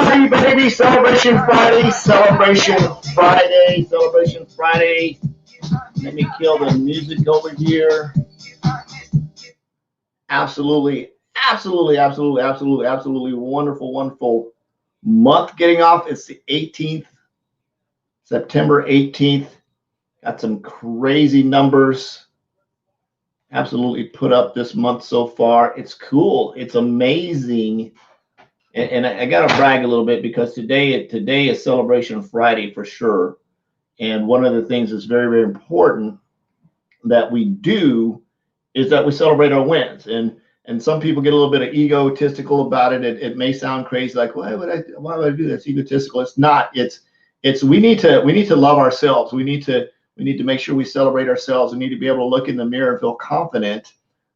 Friday, baby. Celebration Friday. Celebration Friday. Celebration Friday. Let me kill the music over here. Absolutely, absolutely, absolutely, absolutely, absolutely wonderful, wonderful month getting off. It's the 18th, September 18th. Got some crazy numbers absolutely put up this month so far. It's cool. It's amazing. And I got to brag a little bit because today is Celebration Friday for sure. And one of the things that's very, very important that we do is that we celebrate our wins. And some people get a little bit of egotistical about it. It may sound crazy, like why would I do this? Egotistical. It's not. It's we need to love ourselves. We need to make sure we celebrate ourselves. We need to be able to look in the mirror and feel confident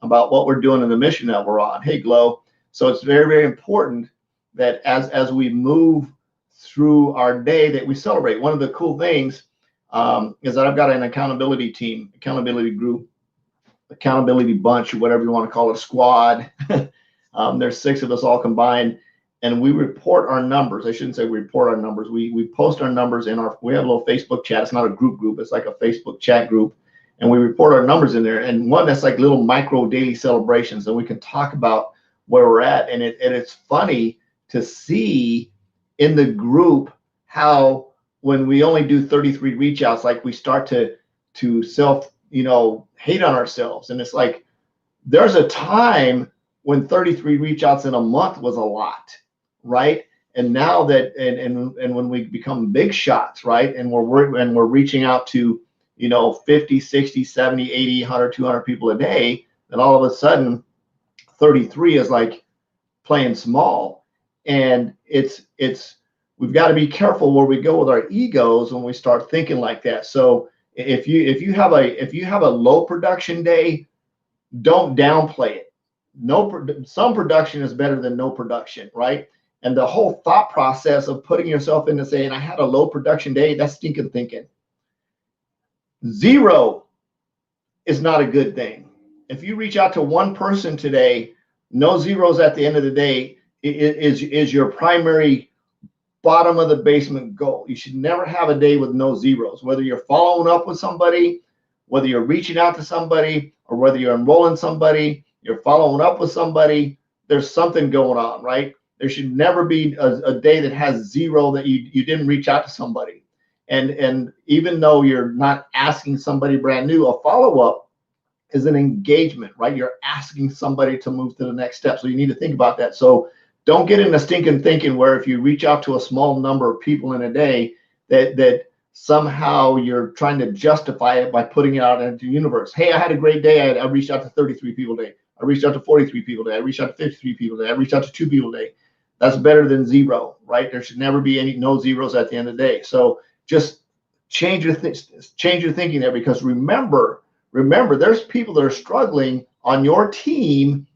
about what we're doing in the mission that we're on. Hey, Glow. So it's very, very important that as we move through our day that we celebrate. One of the cool things is that I've got an accountability team, accountability group, accountability bunch, or whatever you want to call it, a squad. There's 6 of us all combined, and we report our numbers. I shouldn't say we report our numbers. We post our numbers in we have a little Facebook chat. It's not a group. It's like a Facebook chat group, and we report our numbers in there. And one that's like little micro daily celebrations, and we can talk about where we're at. And it's funny to see in the group how when we only do 33 reach outs, like we start to self, hate on ourselves. And it's like there's a time when 33 reach outs in a month was a lot, right? And now that and when we become big shots, right? And we're reaching out to 50, 60, 70, 80, 100, 200 people a day, then all of a sudden 33 is like playing small. And it's we've got to be careful where we go with our egos when we start thinking like that. So if you have a low production day, don't downplay it. Some production is better than no production, right? And the whole thought process of putting yourself into saying I had a low production day, that's stinking thinking. 0 is not a good thing. If you reach out to one person today, no zeros at the end of the day is your primary bottom of the basement goal. You should never have a day with no zeros, whether you're following up with somebody, whether you're reaching out to somebody, or whether you're enrolling somebody, you're following up with somebody. There's something going on, right? There should never be a day that has 0 that you didn't reach out to somebody. And even though you're not asking somebody brand new, a follow-up is an engagement, right? You're asking somebody to move to the next step. So you need to think about that. So don't get into stinking thinking where if you reach out to a small number of people in a day that somehow you're trying to justify it by putting it out into the universe. Hey, I had a great day. I reached out to 33 people today. I reached out to 43 people today. I reached out to 53 people today. I reached out to 2 people today. That's better than 0, right? There should never be no zeros at the end of the day. So just change your thinking there, because remember, there's people that are struggling on your team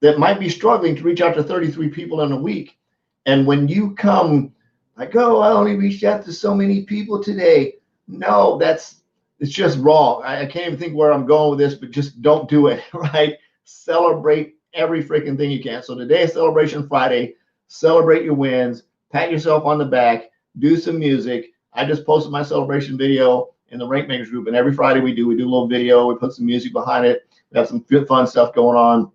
that might be struggling to reach out to 33 people in a week. And when you come like, oh, I only reached out to so many people today. No, it's just wrong. I can't even think where I'm going with this, but just don't do it, right? Celebrate every freaking thing you can. So today is Celebration Friday. Celebrate your wins. Pat yourself on the back. Do some music. I just posted my celebration video in the Rank Makers group, and every Friday we do a little video. We put some music behind it. We have some fun stuff going on.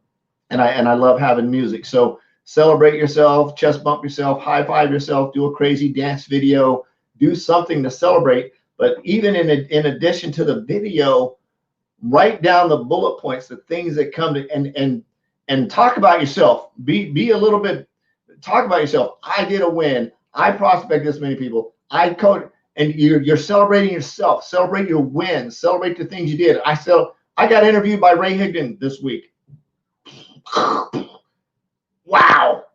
And I love having music. So celebrate yourself, chest bump yourself, high five yourself, do a crazy dance video, do something to celebrate. But even in addition to the video, write down the bullet points, the things that come to and talk about yourself. Be a little bit, talk about yourself. I did a win. I prospect this many people. I code, and you're celebrating yourself. Celebrate your wins. Celebrate the things you did. I got interviewed by Ray Higdon this week. Wow.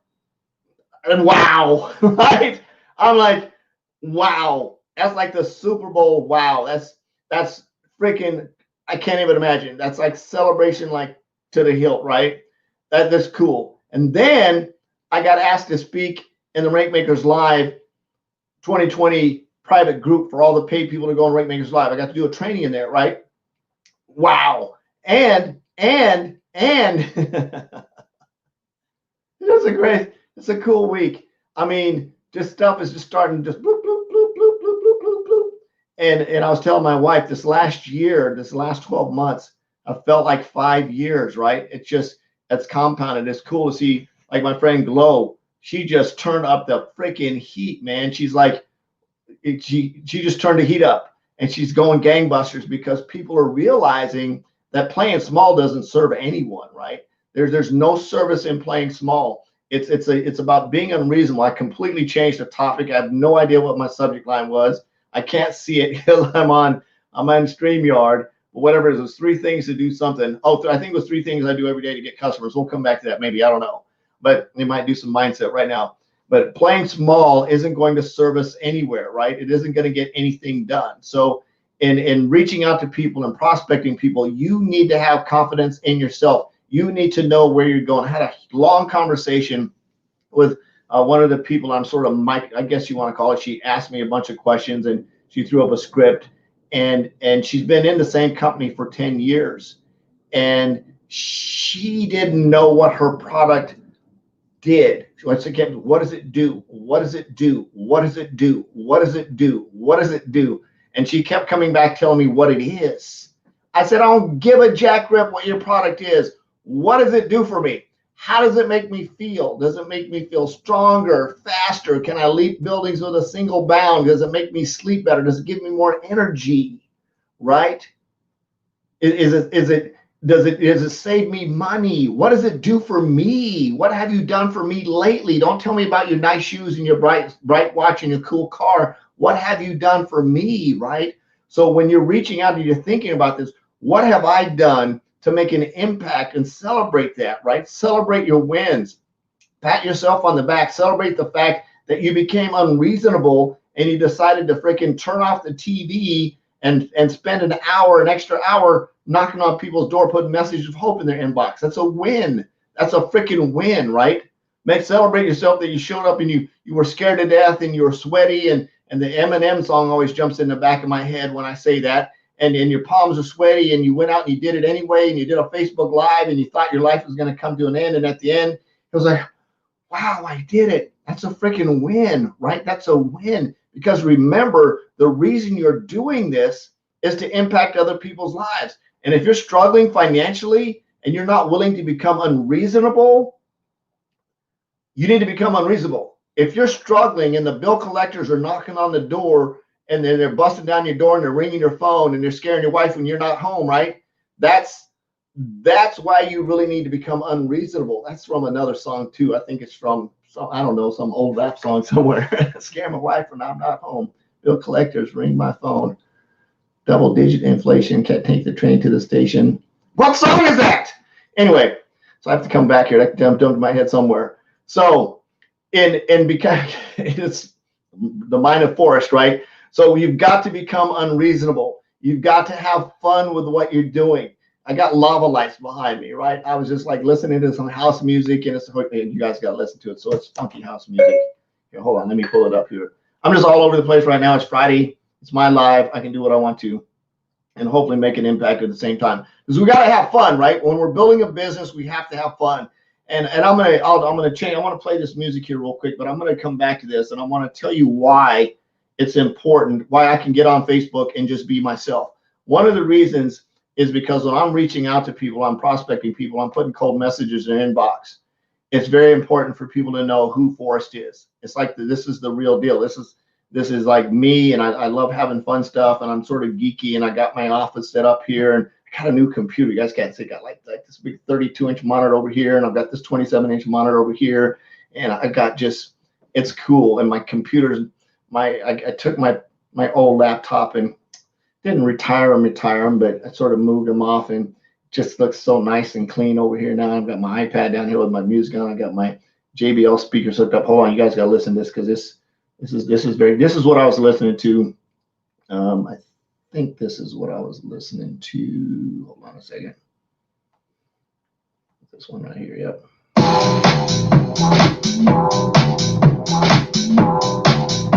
And wow, right? I'm like, wow. That's like the Super Bowl. Wow. That's freaking, I can't even imagine. That's like celebration, like to the hilt, right? That's cool. And then I got asked to speak in the Rank Makers Live 2020 private group for all the paid people to go on Rank Makers Live. I got to do a training in there, right? Wow. And it's a cool week. I mean, This stuff is just starting to just bloop, bloop, bloop, bloop, bloop, bloop, bloop, bloop. And I was telling my wife this last 12 months, I felt like 5 years, right? It's compounded. It's cool to see, like my friend Glow, she just turned up the freaking heat, man. She's like, she just turned the heat up, and she's going gangbusters because people are realizing that playing small doesn't serve anyone, right? There's no service in playing small. It's about being unreasonable. I completely changed the topic. I have no idea what my subject line was. I can't see it because I'm on StreamYard. But whatever it is, there's 3 things to do something. Oh, I think it was 3 things I do every day to get customers. We'll come back to that maybe. I don't know. But they might do some mindset right now. But playing small isn't going to serve us anywhere, right? It isn't going to get anything done. So in reaching out to people and prospecting people, you need to have confidence in yourself. You need to know where you're going. I had a long conversation with one of the people I'm sort of, I guess you want to call it. She asked me a bunch of questions, and she threw up a script. And she's been in the same company for 10 years. And she didn't know what her product did. Once again, what does it do? What does it do? What does it do? What does it do? What does it do? And she kept coming back telling me what it is. I said, I don't give a jack rip what your product is. What does it do for me? How does it make me feel? Does it make me feel stronger, faster? Can I leap buildings with a single bound? Does it make me sleep better? Does it give me more energy? Right? Does it save me money? What does it do for me? What have you done for me lately? Don't tell me about your nice shoes and your bright watch and your cool car. What have you done for me? Right? So when you're reaching out and you're thinking about this, what have I done to make an impact, and celebrate that, right? Celebrate your wins. Pat yourself on the back. Celebrate the fact that you became unreasonable and you decided to freaking turn off the TV and spend an extra hour knocking on people's door, putting messages of hope in their inbox. That's a win. That's a freaking win, right? Celebrate yourself that you showed up and you were scared to death and you were sweaty, and the Eminem song always jumps in the back of my head when I say that. And your palms are sweaty, and you went out and you did it anyway, and you did a Facebook Live, and you thought your life was going to come to an end. And at the end, it was like, wow, I did it. That's a freaking win, right? That's a win. Because remember, the reason you're doing this is to impact other people's lives. And if you're struggling financially and you're not willing to become unreasonable, you need to become unreasonable. If you're struggling and the bill collectors are knocking on the door, and then they're busting down your door and they're ringing your phone and they're scaring your wife when you're not home, right? That's why you really need to become unreasonable. That's from another song too. I think it's from I don't know, some old rap song somewhere. Scare my wife when I'm not home. Bill collectors ring my phone. Double-digit inflation, can't take the train to the station. What song is that? Anyway, so I have to come back here. That jumped into my head somewhere. So because it's the mind of Forrest, right? So you've got to become unreasonable. You've got to have fun with what you're doing. I got lava lights behind me, right? I was just like listening to some house music, and you guys got to listen to it. So it's funky house music. Here, hold on, let me pull it up here. I'm just all over the place right now. It's Friday. It's my live. I can do what I want to, and hopefully make an impact at the same time. Because we got to have fun, right? When we're building a business, we have to have fun. And I'm gonna change. I want to play this music here real quick, but I'm gonna come back to this, and I want to tell you why it's important, why I can get on Facebook and just be myself. One of the reasons is because when I'm reaching out to people, I'm prospecting people, I'm putting cold messages in their inbox. It's very important for people to know who Forrest is. It's like this is the real deal. This is like me, and I love having fun stuff, and I'm sort of geeky, and I got my office set up here, and I got a new computer. You guys can't see, I got like this big 32-inch monitor over here, and I've got this 27-inch monitor over here, and I got just, it's cool. And my computer's, I took my old laptop and didn't retire them, but I sort of moved them off, and just looks so nice and clean over here now. I've got my iPad down here with my music on. I got my JBL speakers hooked up. Hold on, you guys got to listen to this, because this is what I was listening to. I think this is what I was listening to. Hold on a second. This one right here. Yep.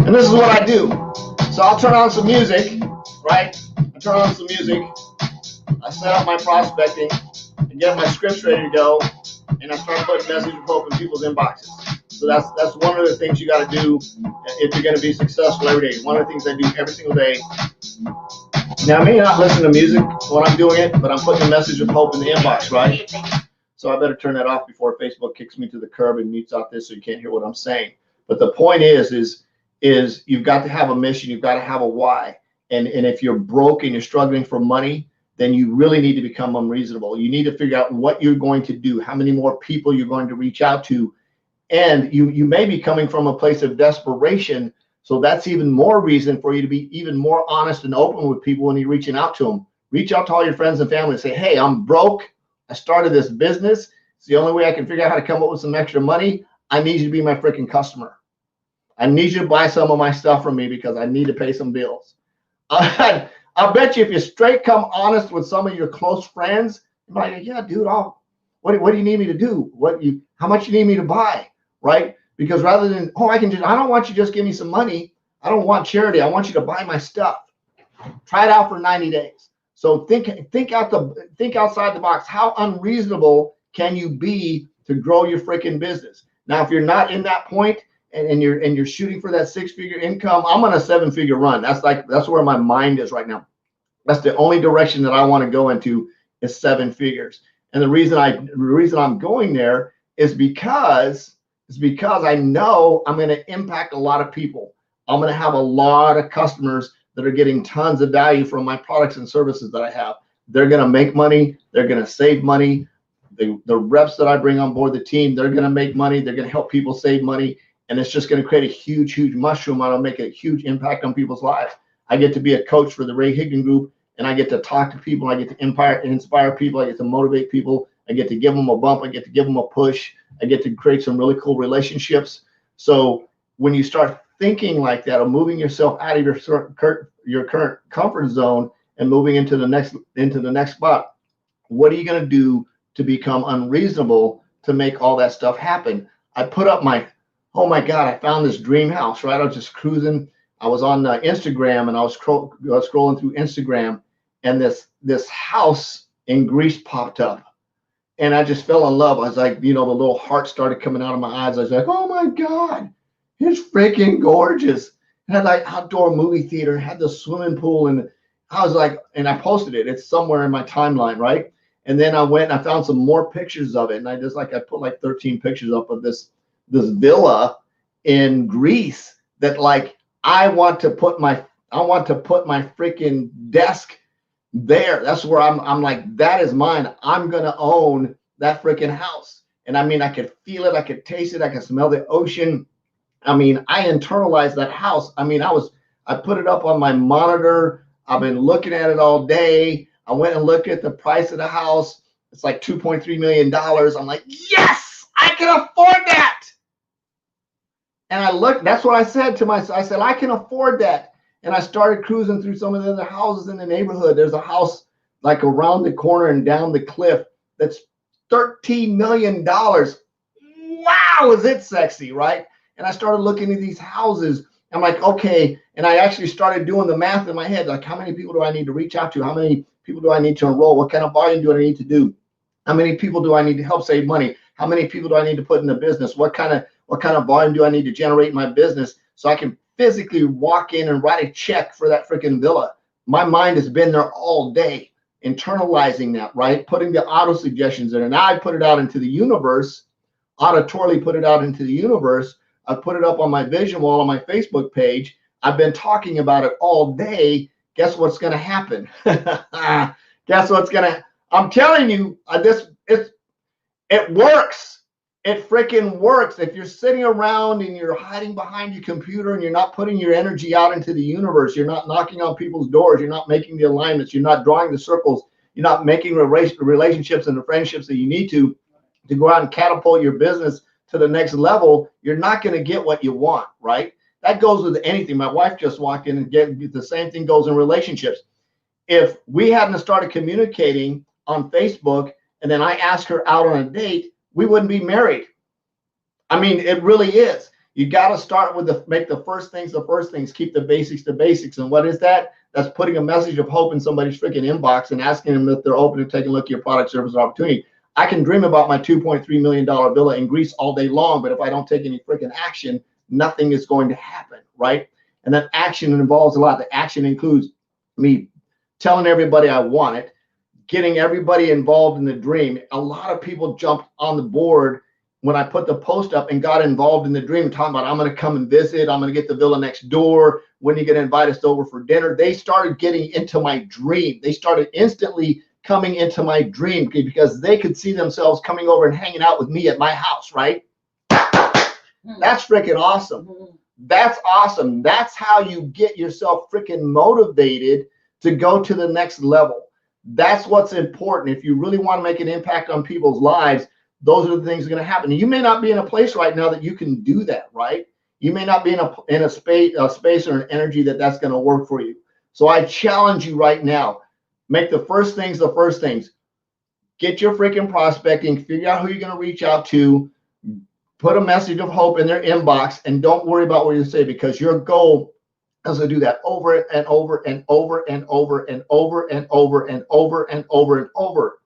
And this is what I do. So I'll turn on some music, right? I turn on some music. I set up my prospecting and get my scripts ready to go, and I start putting messages of hope in people's inboxes. So that's one of the things you got to do if you're going to be successful every day. One of the things I do every single day. Now, I may not listen to music when I'm doing it, but I'm putting a message of hope in the inbox, right? So I better turn that off before Facebook kicks me to the curb and mutes out this so you can't hear what I'm saying. But the point is you've got to have a mission. You've got to have a why. And if you're broke and you're struggling for money, then you really need to become unreasonable. You need to figure out what you're going to do, how many more people you're going to reach out to. And you may be coming from a place of desperation. So that's even more reason for you to be even more honest and open with people when you're reaching out to them. Reach out to all your friends and family and say, hey, I'm broke. I started this business. It's the only way I can figure out how to come up with some extra money. I need you to be my freaking customer. I need you to buy some of my stuff from me because I need to pay some bills. I'll bet you if you straight come honest with some of your close friends, you're like, yeah, dude, what do you need me to do? How much you need me to buy, right? Because rather than, I don't want you to just give me some money. I don't want charity. I want you to buy my stuff. Try it out for 90 days. So think outside the box. How unreasonable can you be to grow your freaking business? Now, if you're not in that point and you're shooting for that 6-figure income, I'm on a 7-figure run. That's where my mind is right now. That's the only direction that I want to go into is 7 figures. And the reason I'm going there is because I know I'm going to impact a lot of people. I'm going to have a lot of customers that are getting tons of value from my products and services that I have. They're going to make money. They're going to save money. The reps that I bring on board the team, they're going to make money. They're going to help people save money. And it's just going to create a huge, huge mushroom. I'll make a huge impact on people's lives. I get to be a coach for the Ray Higdon Group, and I get to talk to people. I get to inspire people. I get to motivate people. I get to give them a bump. I get to give them a push. I get to create some really cool relationships. So when you start thinking like that, or moving yourself out of your current comfort zone and moving into the next spot, what are you going to do to become unreasonable to make all that stuff happen? I put up oh my God, I found this dream house, right? I was just cruising. I was on Instagram and I was scrolling through Instagram, and this house in Greece popped up. And I just fell in love. I was like, the little heart started coming out of my eyes. I was like, oh my God, it's freaking gorgeous. It had like outdoor movie theater, had the swimming pool. And I was like, and I posted it. It's somewhere in my timeline, right? And then I went and I found some more pictures of it. And I put like 13 pictures up of this villa in Greece that I want to put my freaking desk there. That's where I'm like, that is mine. I'm going to own that freaking house. And I mean, I could feel it. I could taste it. I could smell the ocean. I mean, I internalized that house. I mean, I put it up on my monitor. I've been looking at it all day. I went and looked at the price of the house. It's like $2.3 million. I'm like, yes, I can afford that. And I looked, that's what I said to myself. I said, I can afford that. And I started cruising through some of the other houses in the neighborhood. There's a house like around the corner and down the cliff that's $13 million. Wow, is it sexy, right? And I started looking at these houses. I'm like, okay. And I actually started doing the math in my head. Like, how many people do I need to reach out to? How many people do I need to enroll? What kind of volume do I need to do? How many people do I need to help save money? How many people do I need to put in the business? What kind of volume do I need to generate in my business so I can physically walk in and write a check for that freaking villa? My mind has been there all day, internalizing that, right? Putting the auto suggestions in. And now I put it out into the universe, auditorily put it out into the universe. I put it up on my vision wall on my Facebook page. I've been talking about it all day. Guess what's going to happen? I'm telling you, it works. It freaking works. If you're sitting around and you're hiding behind your computer and you're not putting your energy out into the universe, you're not knocking on people's doors, you're not making the alignments, you're not drawing the circles, you're not making the relationships and the friendships that you need to go out and catapult your business to the next level, you're not going to get what you want, right? That goes with anything. My wife just walked in and the same thing goes in relationships. If we hadn't started communicating on Facebook and then I asked her out on a date, we wouldn't be married. I mean, it really is. You got to start with make the first things the first things, keep the basics the basics. And what is that? That's putting a message of hope in somebody's freaking inbox and asking them if they're open to taking a look at your product, service, or opportunity. I can dream about my $2.3 million villa in Greece all day long, but if I don't take any freaking action, nothing is going to happen, right? And that action involves a lot. The action includes me telling everybody I want it, getting everybody involved in the dream. A lot of people jumped on the board when I put the post up and got involved in the dream, talking about, I'm going to come and visit. I'm going to get the villa next door. When are you going to invite us over for dinner? They started getting into my dream. They started instantly coming into my dream because they could see themselves coming over and hanging out with me at my house, right? That's freaking awesome. That's awesome. That's how you get yourself freaking motivated to go to the next level. That's what's important. If you really want to make an impact on people's lives, those are the things that are going to happen. You may not be in a place right now that you can do that, right? You may not be in a space or an energy that's going to work for you. So I challenge you right now, make the first things the first things. Get your freaking prospecting, figure out who you're going to reach out to, put a message of hope in their inbox, and don't worry about what you say, because your goal is to do that over and over and over and over and over and over and over and over and over.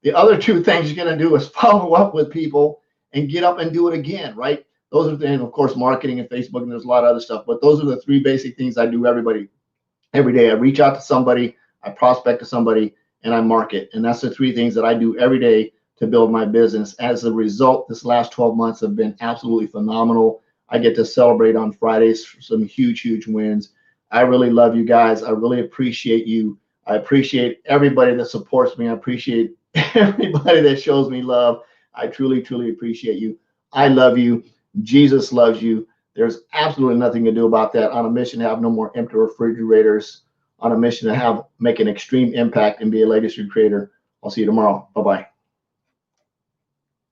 The other two things you're going to do is follow up with people and get up and do it again, right? Those are the, and of course, marketing and Facebook, and there's a lot of other stuff, but those are the three basic things I do every day. I reach out to somebody, I prospect to somebody, and I market. And that's the three things that I do every day to build my business. As a result, this last 12 months have been absolutely phenomenal. I get to celebrate on Fridays for some huge wins. I really love you guys. I really appreciate you. I appreciate everybody that supports me. I appreciate everybody that shows me love. I truly appreciate you. I love you. Jesus loves you. There's absolutely nothing to do about that. On a mission to have no more empty refrigerators, on a mission to make an extreme impact and be a legacy creator. I'll see you tomorrow. Bye-bye.